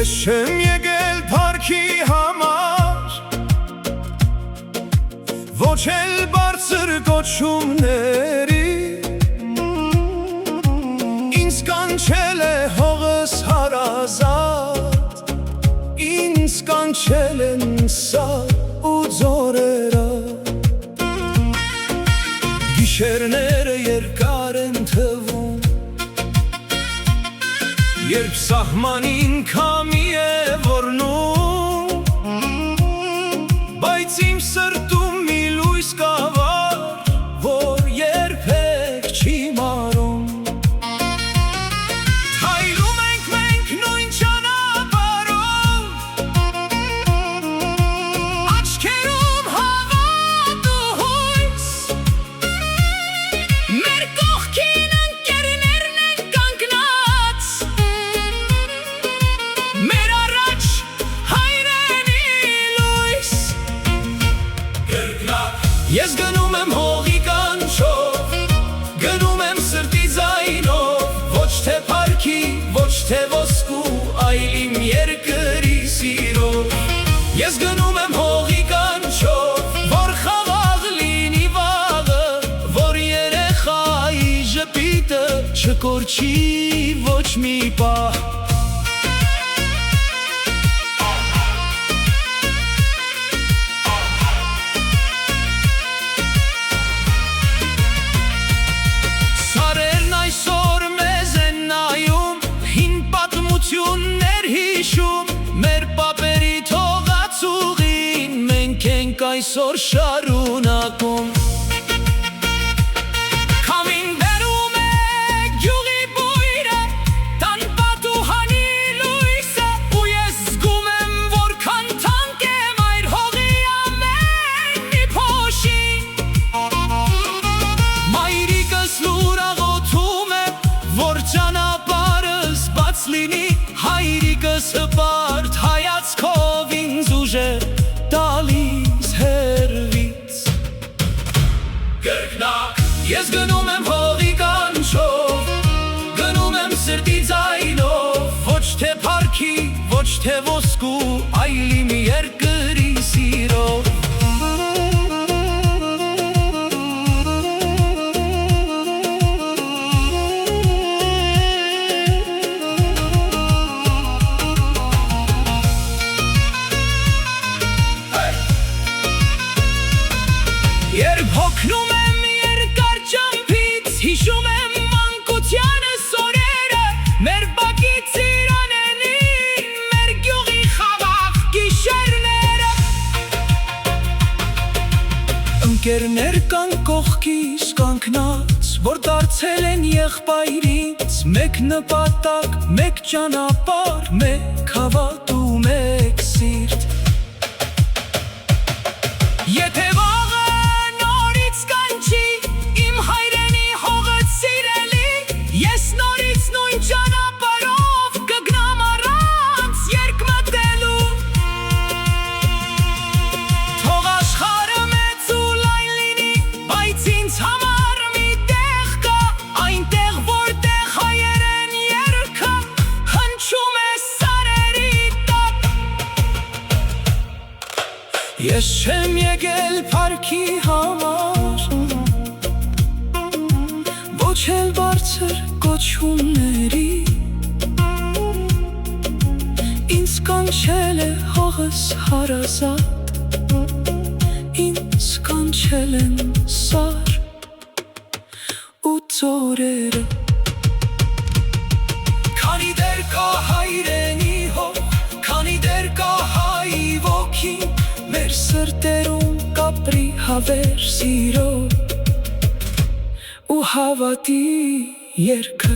Ես չեմ եկել փառքի համար, ոչ էլ բարձր կոչումների, ինձ կանչել է հողս հարազատ, ինձ կանչել են սար ու ձորերը, գիշերները երկար են թվում, երբ սահմանին քամի է ոռնում, բայց իմ սրտում մի լույս կա վառ, որ երբեք չի մարում։ Քայլում ենք մենք նույն ճանապարհով, աչքերում հավատ ու հույս, մեր կողքին ընկերներն են կանգնած, մեր առաջ հայրենի լույս։ Ես գնում եմ հողի կանչով, գնում եմ սրտի ձայնով, ոչ թե փառքի, ոչ թե ոսկու, այլ իմ երկրի սիրով։ Ես գնում եմ հողի կանչով, որ խաղաղ լինի վաղը, որ երեխայի ժպիտը չկորչի ոչ մի պահ։ Սարերն այսօր մեզ են նայում, հին պատմություններ հիշում, մեր պապերի թողած ուղին մենք ենք այսօր շարունակում։ Քամին բերում է գյուղի բույրը, տան պատուհանի լույսը, ու ես զգում եմ որքան թանկ է մայր հողի ամեն մի փոշին։ Մայրիկս լուր աղոթում է, որ ճանապարհս բաց լինի, հայրիկս հպարտ հայացքով ինձ ուժ է տալիս հեռվից։ Կրկնակ ես գնում եմ հողի կանչով, գնում եմ սրտի ձայնով, ոչ թե փառքի, ոչ թե ոսկու, այլ իմ երկրի սիրով։ Երբ հոգնում եմ երկար ճամփից, հիշում եմ մանկությանս օրերը, մեր բակից Իրանենին, մեր գյուղի խաղաղ գիշերները։ Ընկերներ կան կողքիս կանգնած, որ դարձել են եղբայրից, մեկ նպատակ, մեկ ճանապարհ, մեկ հավատ ու մեկ սիրտ։ Եթե վաղը նորից կանչի իմ հայրենի հողը սիրելի, ես նորից նույն ճանապարհով կգնամ առանց երկմտելու։ Թող աշխարհը մեծ ու լայն լինի, բայց ինձ համար մի տեղ կա, այնտեղ որտեղ հայերեն երգը հնչում է սարերի տակ։ Ես չեմ եկել փառքի համար, ոչ էլ բարձր կոչումների, ինձ կանչել է հողս հարազատ, ինձ կանչել են սար ու ձորերը։ Քանի դեռ կա հայրենի հող, քանի դեռ կա հայի ոգին, մեր սրտերում կապրի հավեր սիրո ու հավատի երգը։